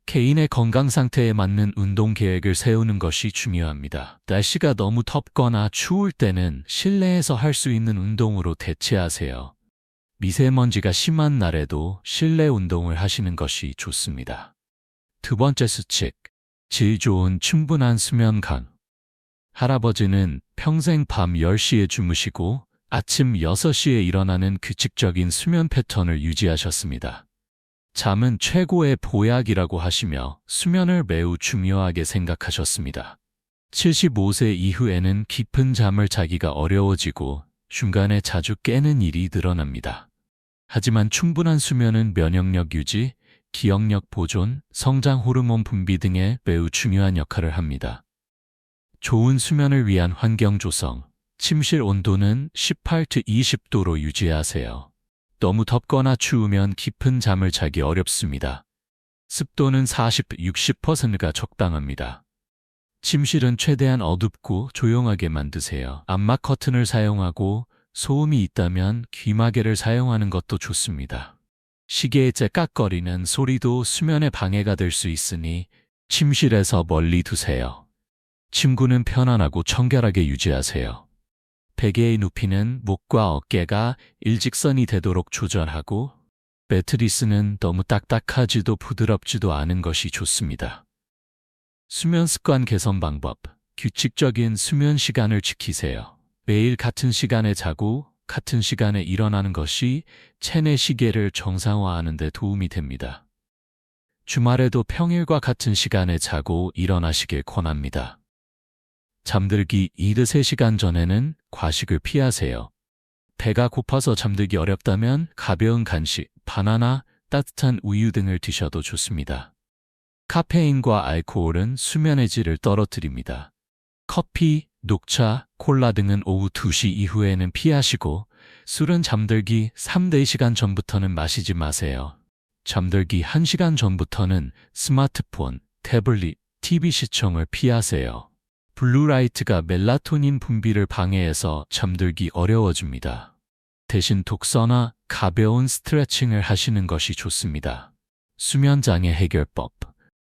개인의 건강 상태에 맞는 운동 계획을 세우는 것이 중요합니다. 날씨가 너무 덥거나 추울 때는 실내에서 할 수 있는 운동으로 대체하세요. 미세먼지가 심한 날에도 실내 운동을 하시는 것이 좋습니다. 두 번째 수칙, 질 좋은 충분한 수면 강. 할아버지는 평생 밤 10시에 주무시고 아침 6시에 일어나는 규칙적인 수면 패턴을 유지하셨습니다. 잠은 최고의 보약이라고 하시며 수면을 매우 중요하게 생각하셨습니다. 75세 이후에는 깊은 잠을 자기가 어려워지고 중간에 자주 깨는 일이 늘어납니다. 하지만 충분한 수면은 면역력 유지, 기억력 보존, 성장 호르몬 분비 등에 매우 중요한 역할을 합니다. 좋은 수면을 위한 환경 조성, 침실 온도는 18-20도로 유지하세요. 너무 덥거나 추우면 깊은 잠을 자기 어렵습니다. 습도는 40-60%가 적당합니다. 침실은 최대한 어둡고 조용하게 만드세요. 암막 커튼을 사용하고 소음이 있다면 귀마개를 사용하는 것도 좋습니다. 시계의 째깍거리는 소리도 수면에 방해가 될 수 있으니 침실에서 멀리 두세요. 침구는 편안하고 청결하게 유지하세요. 베개의 높이는 목과 어깨가 일직선이 되도록 조절하고 매트리스는 너무 딱딱하지도 부드럽지도 않은 것이 좋습니다. 수면 습관 개선 방법, 규칙적인 수면 시간을 지키세요. 매일 같은 시간에 자고 같은 시간에 일어나는 것이 체내 시계를 정상화하는 데 도움이 됩니다. 주말에도 평일과 같은 시간에 자고 일어나시길 권합니다. 잠들기 2-3시간 전에는 과식을 피하세요. 배가 고파서 잠들기 어렵다면 가벼운 간식, 바나나, 따뜻한 우유 등을 드셔도 좋습니다. 카페인과 알코올은 수면의 질을 떨어뜨립니다. 커피, 녹차, 콜라 등은 오후 2시 이후에는 피하시고 술은 잠들기 3-4시간 전부터는 마시지 마세요. 잠들기 1시간 전부터는 스마트폰, 태블릿, TV 시청을 피하세요. 블루라이트가 멜라토닌 분비를 방해해서 잠들기 어려워집니다. 대신 독서나 가벼운 스트레칭을 하시는 것이 좋습니다. 수면장애 해결법.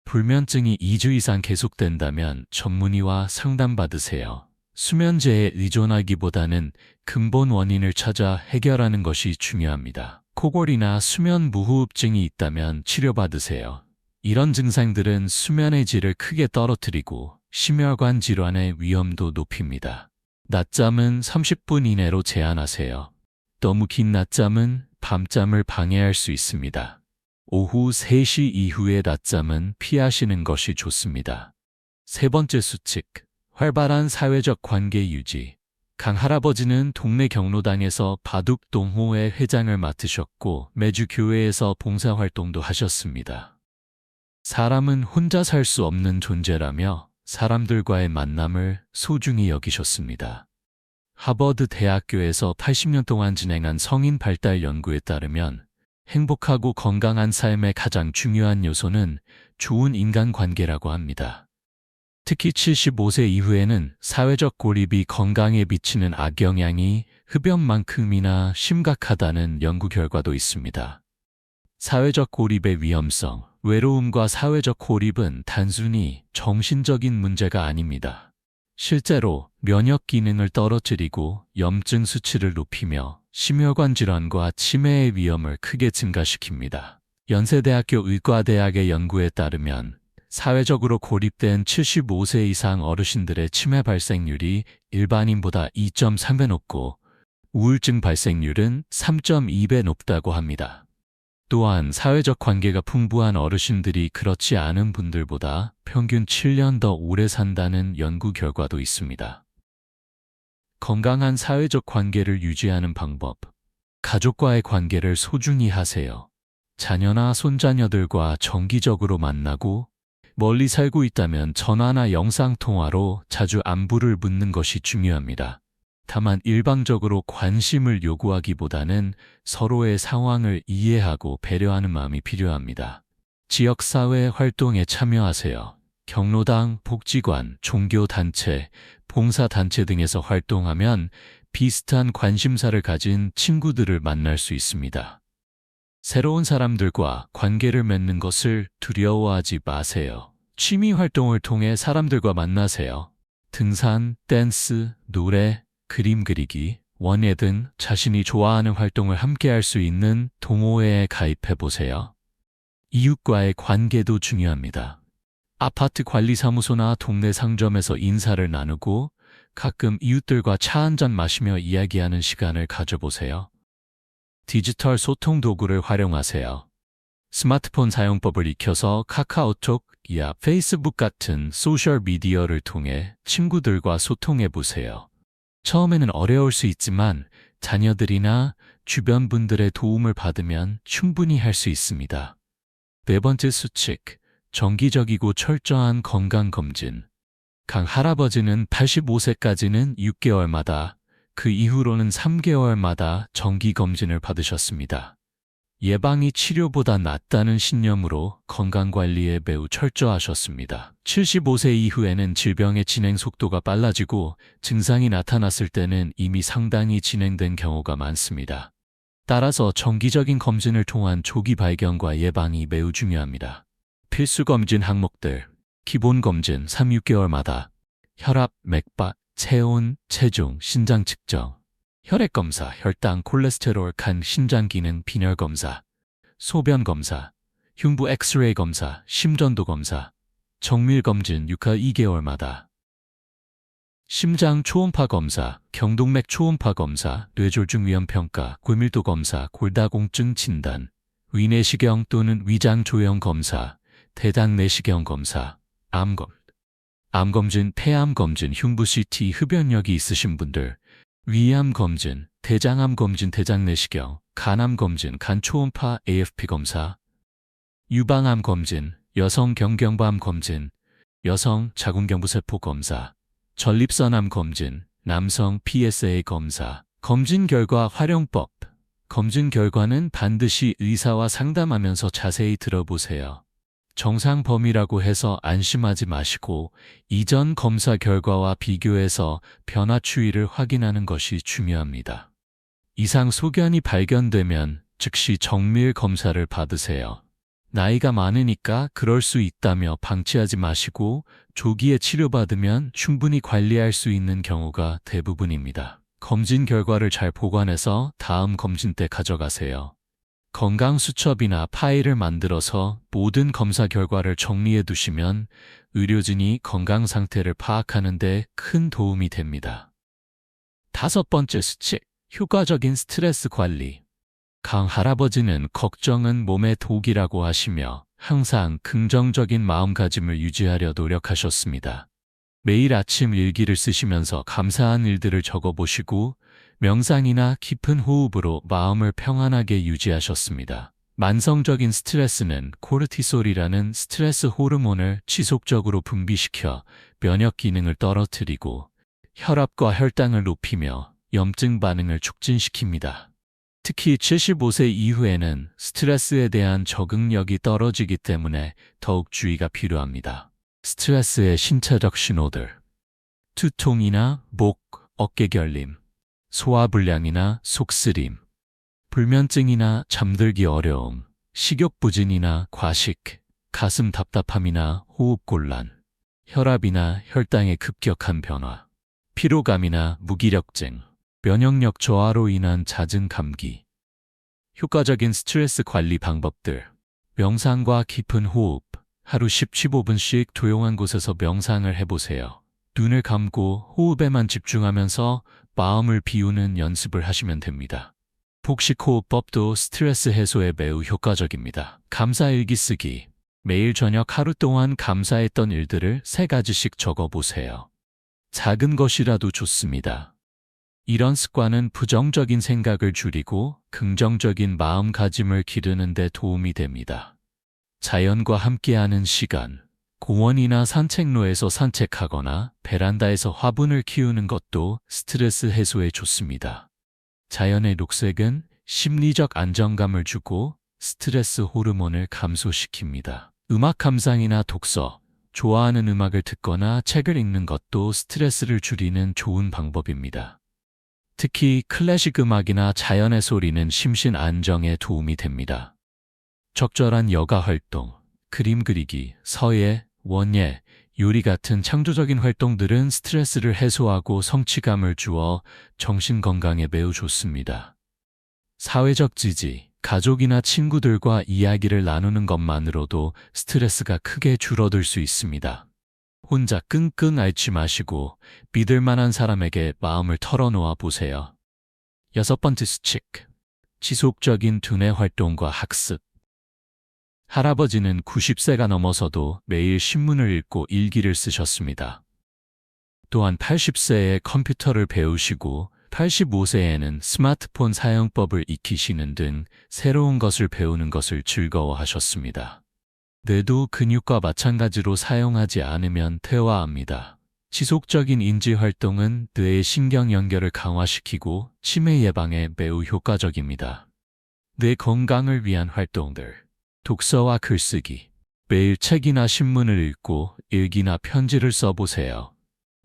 불면증이 2주 이상 계속된다면 전문의와 상담받으세요. 수면제에 의존하기보다는 근본 원인을 찾아 해결하는 것이 중요합니다. 코골이나 수면 무호흡증이 있다면 치료받으세요. 이런 증상들은 수면의 질을 크게 떨어뜨리고 심혈관 질환의 위험도 높입니다. 낮잠은 30분 이내로 제한하세요. 너무 긴 낮잠은 밤잠을 방해할 수 있습니다. 오후 3시 이후의 낮잠은 피하시는 것이 좋습니다. 세 번째 수칙, 활발한 사회적 관계 유지. 강할아버지는 동네 경로당에서 바둑 동호회 회장을 맡으셨고 매주 교회에서 봉사활동도 하셨습니다. 사람은 혼자 살 수 없는 존재라며 사람들과의 만남을 소중히 여기셨습니다. 하버드 대학교에서 80년 동안 진행한 성인 발달 연구에 따르면 행복하고 건강한 삶의 가장 중요한 요소는 좋은 인간관계라고 합니다. 특히 75세 이후에는 사회적 고립이 건강에 미치는 악영향이 흡연만큼이나 심각하다는 연구 결과도 있습니다. 사회적 고립의 위험성, 외로움과 사회적 고립은 단순히 정신적인 문제가 아닙니다. 실제로 면역 기능을 떨어뜨리고 염증 수치를 높이며 심혈관 질환과 치매의 위험을 크게 증가시킵니다. 연세대학교 의과대학의 연구에 따르면 사회적으로 고립된 75세 이상 어르신들의 치매 발생률이 일반인보다 2.3배 높고 우울증 발생률은 3.2배 높다고 합니다. 또한 사회적 관계가 풍부한 어르신들이 그렇지 않은 분들보다 평균 7년 더 오래 산다는 연구 결과도 있습니다. 건강한 사회적 관계를 유지하는 방법. 가족과의 관계를 소중히 하세요. 자녀나 손자녀들과 정기적으로 만나고 멀리 살고 있다면 전화나 영상통화로 자주 안부를 묻는 것이 중요합니다. 다만 일방적으로 관심을 요구하기보다는 서로의 상황을 이해하고 배려하는 마음이 필요합니다. 지역사회 활동에 참여하세요. 경로당, 복지관, 종교단체, 봉사단체 등에서 활동하면 비슷한 관심사를 가진 친구들을 만날 수 있습니다. 새로운 사람들과 관계를 맺는 것을 두려워하지 마세요. 취미 활동을 통해 사람들과 만나세요. 등산, 댄스, 노래, 그림 그리기, 원예 등 자신이 좋아하는 활동을 함께 할 수 있는 동호회에 가입해 보세요. 이웃과의 관계도 중요합니다. 아파트 관리사무소나 동네 상점에서 인사를 나누고 가끔 이웃들과 차 한잔 마시며 이야기하는 시간을 가져보세요. 디지털 소통 도구를 활용하세요. 스마트폰 사용법을 익혀서 카카오톡이나 페이스북 같은 소셜미디어를 통해 친구들과 소통해 보세요. 처음에는 어려울 수 있지만 자녀들이나 주변 분들의 도움을 받으면 충분히 할 수 있습니다. 네 번째 수칙, 정기적이고 철저한 건강검진. 강 할아버지는 85세까지는 6개월마다, 그 이후로는 3개월마다 정기검진을 받으셨습니다. 예방이 치료보다 낫다는 신념으로 건강관리에 매우 철저하셨습니다. 75세 이후에는 질병의 진행 속도가 빨라지고 증상이 나타났을 때는 이미 상당히 진행된 경우가 많습니다. 따라서 정기적인 검진을 통한 조기 발견과 예방이 매우 중요합니다. 필수 검진 항목들, 기본검진 3-6개월마다, 혈압, 맥박, 체온, 체중, 신장 측정, 혈액검사, 혈당, 콜레스테롤, 간, 신장기능, 빈혈검사, 소변검사, 흉부 엑스레이 검사, 심전도 검사, 정밀검진 6-2개월마다, 심장 초음파 검사, 경동맥 초음파 검사, 뇌졸중 위험 평가, 골밀도 검사, 골다공증 진단, 위내시경 또는 위장 조형 검사, 대장 내시경 검사, 암검진, 폐암검진, 흉부 CT, 흡연력이 있으신 분들, 위암검진, 대장암검진, 대장내시경, 간암검진, 간초음파 AFP 검사, 유방암검진, 여성 경경부암 검진, 여성 자궁경부세포 검사, 전립선암 검진, 남성 PSA 검사, 검진 결과 활용법. 검진 결과는 반드시 의사와 상담하면서 자세히 들어보세요. 정상 범위라고 해서 안심하지 마시고 이전 검사 결과와 비교해서 변화 추이를 확인하는 것이 중요합니다. 이상 소견이 발견되면 즉시 정밀 검사를 받으세요. 나이가 많으니까 그럴 수 있다며 방치하지 마시고 조기에 치료받으면 충분히 관리할 수 있는 경우가 대부분입니다. 검진 결과를 잘 보관해서 다음 검진 때 가져가세요. 건강수첩이나 파일을 만들어서 모든 검사 결과를 정리해 두시면 의료진이 건강 상태를 파악하는 데 큰 도움이 됩니다. 다섯 번째 수칙, 효과적인 스트레스 관리. 강 할아버지는 걱정은 몸의 독이라고 하시며 항상 긍정적인 마음가짐을 유지하려 노력하셨습니다. 매일 아침 일기를 쓰시면서 감사한 일들을 적어보시고 명상이나 깊은 호흡으로 마음을 평안하게 유지하셨습니다. 만성적인 스트레스는 코르티솔이라는 스트레스 호르몬을 지속적으로 분비시켜 면역 기능을 떨어뜨리고 혈압과 혈당을 높이며 염증 반응을 촉진시킵니다. 특히 75세 이후에는 스트레스에 대한 적응력이 떨어지기 때문에 더욱 주의가 필요합니다. 스트레스의 신체적 신호들, 두통이나 목, 어깨 결림, 소화불량이나 속쓰림, 불면증이나 잠들기 어려움, 식욕부진이나 과식, 가슴 답답함이나 호흡곤란, 혈압이나 혈당의 급격한 변화, 피로감이나 무기력증, 면역력 저하로 인한 잦은 감기. 효과적인 스트레스 관리 방법들, 명상과 깊은 호흡, 하루 10-15분씩 조용한 곳에서 명상을 해보세요. 눈을 감고 호흡에만 집중하면서 마음을 비우는 연습을 하시면 됩니다. 복식호흡법도 스트레스 해소에 매우 효과적입니다. 감사일기 쓰기. 매일 저녁 하루 동안 감사했던 일들을 3가지씩 적어보세요. 작은 것이라도 좋습니다. 이런 습관은 부정적인 생각을 줄이고 긍정적인 마음가짐을 기르는 데 도움이 됩니다. 자연과 함께하는 시간. 공원이나 산책로에서 산책하거나 베란다에서 화분을 키우는 것도 스트레스 해소에 좋습니다. 자연의 녹색은 심리적 안정감을 주고 스트레스 호르몬을 감소시킵니다. 음악 감상이나 독서, 좋아하는 음악을 듣거나 책을 읽는 것도 스트레스를 줄이는 좋은 방법입니다. 특히 클래식 음악이나 자연의 소리는 심신 안정에 도움이 됩니다. 적절한 여가 활동, 그림 그리기, 서예, 원예, 요리 같은 창조적인 활동들은 스트레스를 해소하고 성취감을 주어 정신 건강에 매우 좋습니다. 사회적 지지, 가족이나 친구들과 이야기를 나누는 것만으로도 스트레스가 크게 줄어들 수 있습니다. 혼자 끙끙 앓지 마시고 믿을 만한 사람에게 마음을 털어놓아 보세요. 6번째 수칙, 지속적인 두뇌 활동과 학습. 할아버지는 90세가 넘어서도 매일 신문을 읽고 일기를 쓰셨습니다. 또한 80세에 컴퓨터를 배우시고 85세에는 스마트폰 사용법을 익히시는 등 새로운 것을 배우는 것을 즐거워하셨습니다. 뇌도 근육과 마찬가지로 사용하지 않으면 퇴화합니다. 지속적인 인지 활동은 뇌의 신경 연결을 강화시키고 치매 예방에 매우 효과적입니다. 뇌 건강을 위한 활동들. 독서와 글쓰기. 매일 책이나 신문을 읽고 일기나 편지를 써보세요.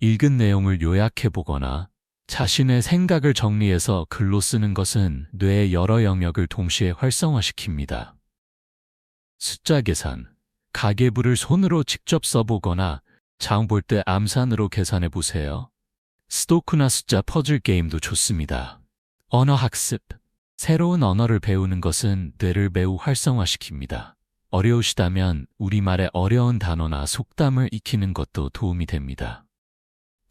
읽은 내용을 요약해보거나 자신의 생각을 정리해서 글로 쓰는 것은 뇌의 여러 영역을 동시에 활성화시킵니다. 숫자 계산. 가계부를 손으로 직접 써보거나 장 볼 때 암산으로 계산해보세요. 스도쿠나 숫자 퍼즐 게임도 좋습니다. 언어 학습. 새로운 언어를 배우는 것은 뇌를 매우 활성화시킵니다. 어려우시다면 우리말의 어려운 단어나 속담을 익히는 것도 도움이 됩니다.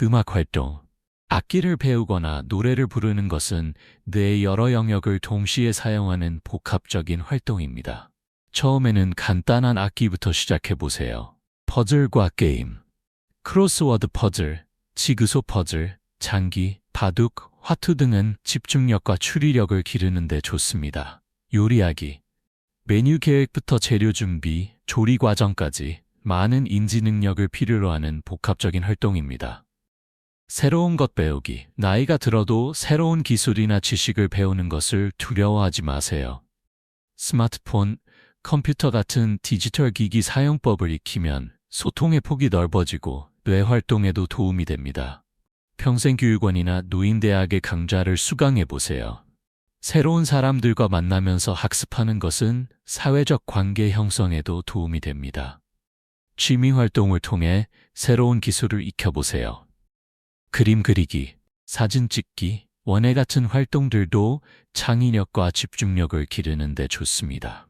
음악 활동. 악기를 배우거나 노래를 부르는 것은 뇌의 여러 영역을 동시에 사용하는 복합적인 활동입니다. 처음에는 간단한 악기부터 시작해보세요. 퍼즐과 게임. 크로스워드 퍼즐, 지그소 퍼즐, 장기, 바둑, 화투 등은 집중력과 추리력을 기르는 데 좋습니다. 요리하기. 메뉴 계획부터 재료 준비, 조리 과정까지 많은 인지 능력을 필요로 하는 복합적인 활동입니다. 새로운 것 배우기. 나이가 들어도 새로운 기술이나 지식을 배우는 것을 두려워하지 마세요. 스마트폰, 컴퓨터 같은 디지털 기기 사용법을 익히면 소통의 폭이 넓어지고 뇌 활동에도 도움이 됩니다. 평생교육원이나 노인대학의 강좌를 수강해보세요. 새로운 사람들과 만나면서 학습하는 것은 사회적 관계 형성에도 도움이 됩니다. 취미 활동을 통해 새로운 기술을 익혀보세요. 그림 그리기, 사진 찍기, 원예 같은 활동들도 창의력과 집중력을 기르는 데 좋습니다.